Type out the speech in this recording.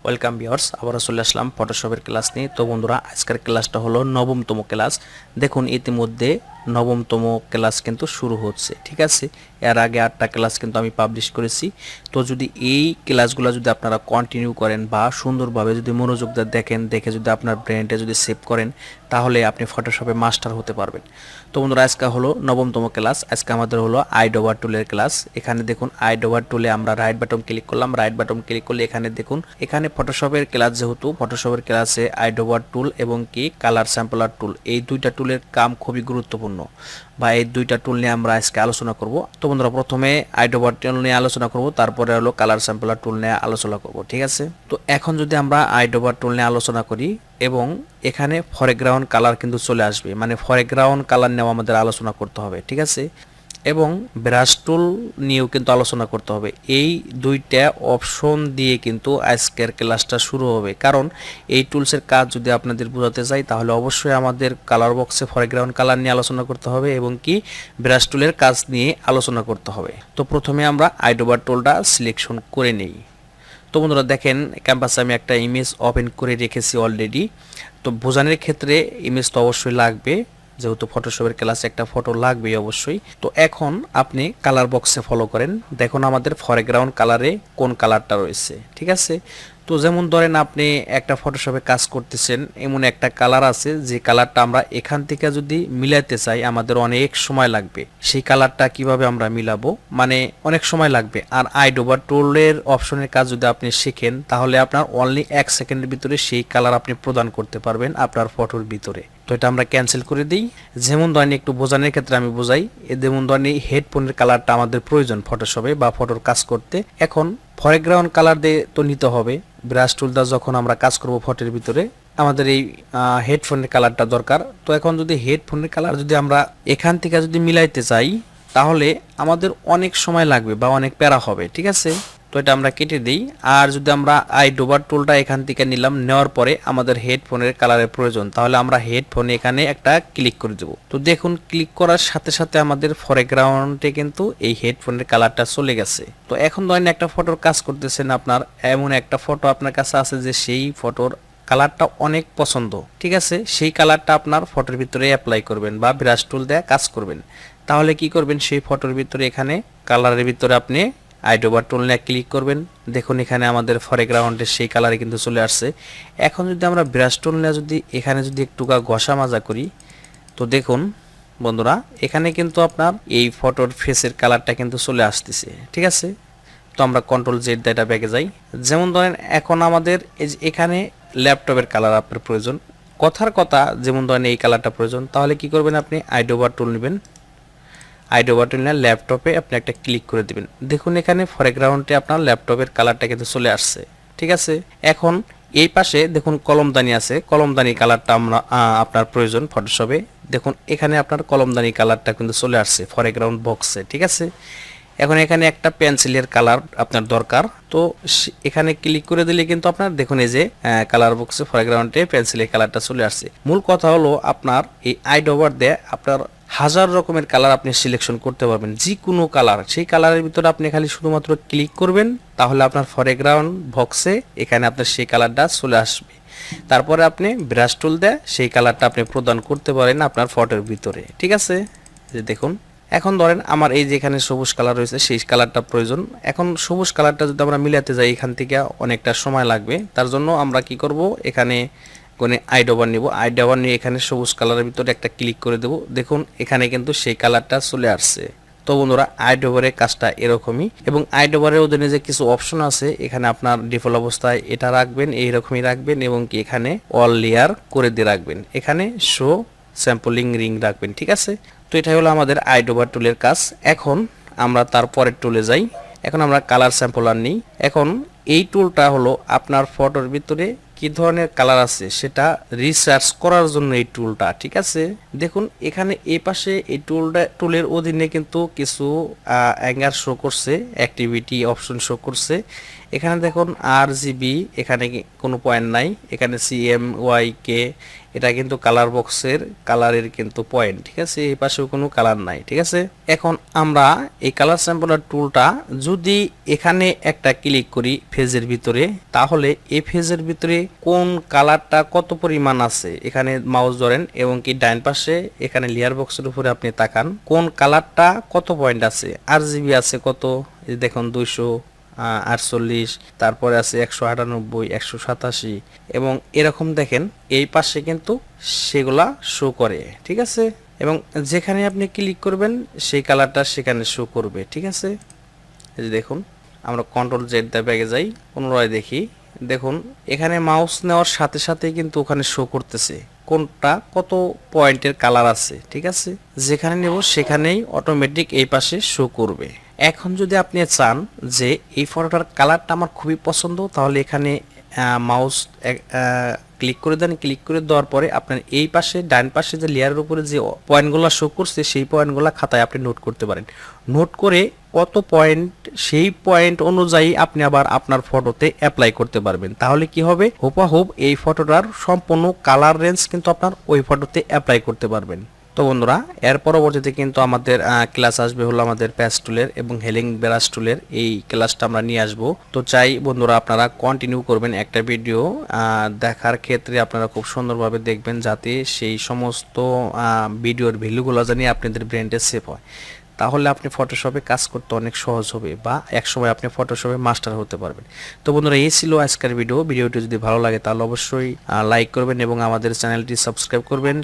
Welcome viewers, আবারও চলে আসলাম ফটোশপের class নিয়ে। তো বন্ধুরা, আজকের ক্লাসটা হলো নবমতম ক্লাস। দেখুন ইতিমধ্যে নবমতম ক্লাস কিন্তু শুরু হচ্ছে, ঠিক আছে। এর আগে 8টা ক্লাস কিন্তু আমি পাবলিশ করেছি। তো যদি এই ক্লাসগুলো যদি আপনারা কন্টিনিউ করেন বা সুন্দরভাবে যদি মনোযোগ দিয়ে দেখেন, দেখে যদি আপনার ব্রেনটা যদি সেভ করেন, তাহলে আপনি ফটোশপে মাস্টার হতে পারবেন। তো বন্ধুরা, আজকে হলো নবমতম ক্লাস। আজকে আমাদের হলো আইডোবার টুলের ক্লাস। এখানে দেখুন আইডোবার টুলে আমরা রাইট বাটন ক্লিক করলাম। রাইট বাটন ক্লিক করলে এখানে দেখুন, এখানে ফটোশপের ক্লাস, যেহেতু ফটোশপের ক্লাসে আইডোবার টুল এবং কি কালার স্যাম্পলার টুল, এই দুইটা টুলের কাম খুবই গুরুত্বপূর্ণ, বা এই দুইটা টুল নিয়ে আমরা আজকে আলোচনা করব। তো বন্ধুরা, প্রথমে আইডোবার টুল নিয়ে আলোচনা করব, তারপরে হলো কালার স্যাম্পলার টুল নিয়ে আলোচনা করব, ঠিক আছে। তো এখন যদি আমরা আইডোবার টুল নিয়ে আলোচনা করি, এবং এখানে ফরগ্রাউন্ড কালার কিন্তু চলে আসবে, মানে ফরগ্রাউন্ড কালার নিয়েও আমাদের আলোচনা করতে হবে, ঠিক আছে। এবং ব্রাশ টুল নিয়েও কিন্তু আলোচনা করতে হবে। এই দুইটা অপশন দিয়ে কিন্তু আজকের ক্লাসটা শুরু হবে, কারণ এই টুলসের কাজ যদি আপনাদের বোঝাতে চাই, তাহলে অবশ্যই আমাদের কালার বক্সে ফরগ্রাউন্ড কালার নিয়ে আলোচনা করতে হবে এবং কি ব্রাশ টুলের কাজ নিয়ে আলোচনা করতে হবে। তো প্রথমে আমরা আইডোবার টুলটা সিলেকশন করে নেই। তো বন্ধুরা দেখেন, ক্যাম্পাসে আমি একটা ইমেজ ওপেন করে রেখেছি অলরেডি। তো বোঝানোর ক্ষেত্রে ইমেজ তো অবশ্যই লাগবে, যেহেতু ফটোশপের ক্লাসে একটা ফটো লাগবেই অবশ্যই। তো এখন আপনি কালার বক্সে ফলো করেন, দেখুন আমাদের ফরগ্রাউন্ড কালারে কোন কালারটা রয়েছে, ঠিক আছে। তো যেমন ধরেন আপনি একটা ফটোশপে কাজ করতেছেন, এমন একটা কালার আছে যে কালারটা আমরা এখান থেকে যদি মিলাতে চাই আমাদের অনেক সময় লাগবে। সেই কালারটা কিভাবে আমরা মিলাবো, মানে অনেক সময় লাগবে। আর আইডোবার টুলের অপশনের কাজ যদি আপনি শিখেন, তাহলে আপনার অনলি 1 সেকেন্ডের ভিতরে সেই কালার আপনি প্রদান করতে পারবেন আপনার ফটোর ভিতরে। তো এটা আমরা ক্যান্সেল করে দিই। যেমন ধরেন একটু বোঝানোর ক্ষেত্রে আমি বোঝাই, যেমন ধরেন এই হেডফোনের কালারটা আমাদের প্রয়োজন ফটোশপে বা ফটোর কাজ করতে। এখন ফরগ্রাউন্ড কালার দিয়ে তো নিতে হবে, ব্রাশ টুল দা যখন আমরা কাজ করব ফটোর ভিতরে, আমাদের এই হেডফোনের কালারটা দরকার। তো এখন যদি হেডফোনের কালার যদি আমরা এখান থেকে যদি মিলাইতে চাই, তাহলে আমাদের অনেক সময় লাগবে বা অনেক প্যারা হবে, ঠিক আছে। তো এটা আমরা কেটে দিই। আর যদি আমরা আইডোবার টুলটা এখান থেকে নিলাম, নেওয়ার পরে আমাদের হেডফোনের কালারের প্রয়োজন, তাহলে আমরা হেডফোনে এখানে একটা ক্লিক করে দেব। তো দেখুন, ক্লিক করার সাথে সাথে আমাদের ফরগ্রাউন্ডে কিন্তু এই হেডফোনের কালারটা চলে গেছে। তো এখন ধরেন একটা ফটোর কাজ করতেছেন আপনার, এমন একটা ফটো আপনার কাছে আছে যে সেই ফটোর কালারটা অনেক পছন্দ, ঠিক আছে। সেই কালারটা আপনার ফটোর ভিতরে অ্যাপ্লাই করবেন বা ব্রাশ টুল দিয়ে কাজ করবেন। তাহলে কি করবেন, সেই ফটোর ভিতরে এখানে কালারের ভিতরে আপনি আইডোবার টুল নিয়ে ক্লিক করবেন। দেখুন এখানে আমাদের ফরগ্রাউন্ডের সেই কালারে কিন্তু চলে আসছে। এখন যদি আমরা ব্রাশ টুল নিয়ে যদি এখানে যদি একটু ঘষা মাজা করি, তো দেখুন বন্ধুরা, এখানে কিন্তু আপনার এই ফটোর ফেসের কালারটা কিন্তু চলে আসতেছে, ঠিক আছে। তো আমরা কন্ট্রোল জেড দিয়ে এটা ব্যাকে যাই। যেমন ধরেন এখন আমাদের এখানে ল্যাপটপের কালার আপনার প্রয়োজন, কথার কথা, যেমন ধরেন এই কালারটা প্রয়োজন, তাহলে কি করবেন, আপনি আইডোবার টুল নেবেন। আইডোবার টুল নিয়ে ল্যাপটপে আপনি একটা ক্লিক করে দিবেন। দেখুন এখানে ফরগ্রাউন্ডে আপনার ল্যাপটপের কালারটা কিন্তু চলে আসছে, ঠিক আছে। এখন এই পাশে দেখুন কলমদানি আছে, কলমদানি কালারটা আমরা আপনার প্রয়োজন ফটোশপে। দেখুন এখানে আপনার কলমদানি কালারটা কিন্তু চলে আসছে ফরগ্রাউন্ড বক্সে, ঠিক আছে। এখন এখানে একটা পেন্সিলের কালার আপনার দরকার। তো এখানে ক্লিক করে দিলে কিন্তু আপনার দেখুন এই যে কালার বক্সে ফরগ্রাউন্ডে পেন্সিলের কালারটা চলে আসছে। মূল কথা হলো আপনার এই আইডোবার দিয়ে আপনার হাজার রকমের কালার আপনি সিলেকশন করতে পারবেন, যে কোনো কালার। সেই কালারের ভিতরে আপনি খালি শুধুমাত্র ক্লিক করবেন, তাহলে আপনার ফরগ্রাউন্ড বক্সে এখানে আপনার সেই কালারটা চলে আসবে। তারপরে আপনি ব্রাশ টুল দিয়ে সেই কালারটা আপনি প্রদান করতে পারেন আপনার ফটোর ভিতরে, ঠিক আছে। যে দেখুন এখন ধরেন আমার এই যে এখানে সবুজ কালার রয়েছে, সেই কালারটা প্রয়োজন। এখন সবুজ কালারটা যদি আমরা মিলাতে যাই, এখান থেকে অনেকটা সময় লাগবে। তার জন্য আমরা কি করব, এখানে কোনে আইডোবার নিব। আইডোবার নিয়ে এখানে সবুজ কালারের ভিতরে একটা ক্লিক করে দেব। দেখুন এখানে কিন্তু সেই কালারটা চলে আসছে। তো বন্ধুরা, আইডোবারের কাজটা এরকমই। এবং আইডোবারের অধীনে যে কিছু অপশন আছে, এখানে আপনার ডিফল্ট অবস্থায় এটা রাখবেন, এইরকমই রাখবেন, এবং কি এখানে অল লেয়ার করে দিয়ে রাখবেন, এখানে শো স্যাম্পলিং রিং রাখবেন, ঠিক আছে। তো এটা হলো আমাদের আইডোবার টুলের কাজ। এখন আমরা তার পরের টুলে যাই। এখন আমরা কালার স্যাম্পলার নিই। এখন এই টুলটা হলো আপনার ফটোর ভিতরে কি ধরনের কালার আছে সেটা রিসার্চ করার জন্য এই টুলটা, ঠিক আছে। দেখুন এখানে এই পাশে এই টুলের অধীনে কিন্তু কিছু অ্যাঙ্গার শো করছে, অ্যাক্টিভিটি অপশন শো করছে। এখানে দেখুন RGB, এখানে কোনো পয়েন্ট নাই, এখানে CMYK, এটা কিন্তু কালার বক্সের কালারের কিন্তু পয়েন্ট, ঠিক আছে। এই পাশেও কোনো কালার নাই, ঠিক আছে। এখন আমরা এই কালার স্যাম্পলার টুলটা যদি এখানে একটা ক্লিক করি ফেজের ভিতরে, তাহলে এই ফেজের ভিতরে কোন কালারটা কত পরিমাণ আছে এখানে মাউস ধরেন এবং কি ডাইন পাশে এখানে লেয়ার বক্সের উপরে আপনি তাকান, কোন কালারটা কত পয়েন্ট আছে। RGB আছে কত, এই দেখুন 248, তারপরে আছে 198, 187 এবং এরকম দেখেন এই পাশে কিন্তু সেগুলা শো করে, ঠিক আছে। এবং যেখানে আপনি ক্লিক করবেন সেই কালারটা সেখানে শো করবে, ঠিক আছে। এই যে দেখুন আমরা Ctrl Z দিয়ে ব্যাগে যাই, পুনরায় দেখি, দেখুন এখানে মাউস নেওয়ার সাথে সাথে কিন্তু ওখানে শো করতেছে কোনটা কত পয়েন্টের কালার আছে, ঠিক আছে। যেখানে নেব সেখানেই অটোমেটিক এই পাশে শো করবে। এখন যদি আপনি চান যে এই ফটোটার কালারটা আমার খুবই পছন্দ, তাহলে এখানে মাউস ক্লিক করে দেন। ক্লিক করে দেওয়ার পরে আপনার এই পাশে ডান পাশে যে লেয়ারের উপরে যে পয়েন্টগুলো শো করছে সেই পয়েন্টগুলো খাতায় আপনি নোট করতে পারেন। নোট করে কত পয়েন্ট, সেই পয়েন্ট অনুযায়ী আপনি আবার আপনার ফটোতে অ্যাপ্লাই করতে পারবেন। তাহলে কি হবে, হুবহু এই ফটোটার সম্পূর্ণ কালার রেঞ্জ কিন্তু আপনার ওই ফটোতে অ্যাপ্লাই করতে পারবেন। তো বন্ধুরা, এর পরবর্তীতে কিন্তু আমাদের ক্লাস আসবে হলো আমাদের প্যাচ টুলের এবং হেলিং ব্রাশ টুলের, এই ক্লাসটা আমরা নিয়ে আসব। তো চাই বন্ধুরা আপনারা কন্টিনিউ করবেন, একটা ভিডিও দেখার ক্ষেত্রে আপনারা খুব সুন্দরভাবে দেখবেন, যাতে সেই সমস্ত ভিডিওর ভ্যালুগুলো জানি আপনাদের ব্রেনটে সেভ হয়। তাহলে আপনি ফটোশপে কাজ করতে অনেক সহজ হবে বা একসময় আপনি ফটোশপে মাস্টার হতে পারবেন। তো বন্ধুরা, এই ছিল আজকের ভিডিওটি যদি ভালো লাগে তাহলে অবশ্যই লাইক করবেন এবং আমাদের চ্যানেলটি সাবস্ক্রাইব করবেন।